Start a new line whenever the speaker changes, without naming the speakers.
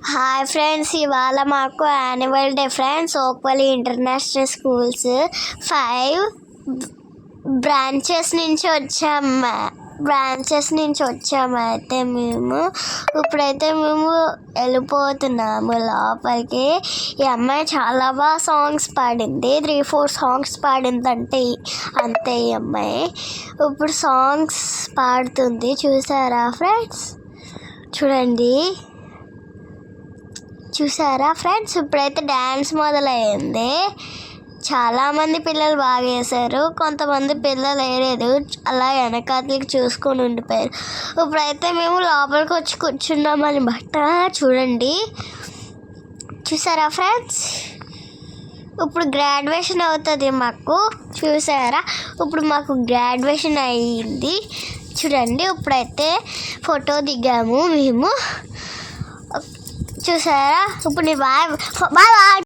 Hi friends, ఇవాళ మాకు annual day friends. ఓక్వల్లి ఇంటర్నేషనల్ స్కూల్స్ 5 బ్రాంచెస్ నుంచి వచ్చాము. అయితే ఇప్పుడైతే మేము వెళ్ళిపోతున్నాము లోపలికి. ఈ అమ్మాయి చాలా బాగా సాంగ్స్ పాడింది, 3-4 సాంగ్స్ పాడింది అంతే. ఈ అమ్మాయి ఇప్పుడు సాంగ్స్ పాడుతుంది, చూసారా ఫ్రెండ్స్? చూసారా ఫ్రెండ్స్? ఇప్పుడైతే డ్యాన్స్ మొదలైంది. చాలామంది పిల్లలు బాగా వేశారు, కొంతమంది పిల్లలు వేయలేదు, అలా వెనకాతలకి చూసుకొని ఉండిపోయారు. ఇప్పుడైతే మేము లోపలికి వచ్చి కూర్చున్నామని చూసారా ఫ్రెండ్స్? ఇప్పుడు గ్రాడ్యుయేషన్ అవుతుంది మాకు. చూసారా, ఇప్పుడు మాకు గ్రాడ్యుయేషన్ అయ్యింది. చూడండి, ఇప్పుడైతే ఫోటో దిగాము మేము. చూసారా? ఇప్పుడు బాయ్.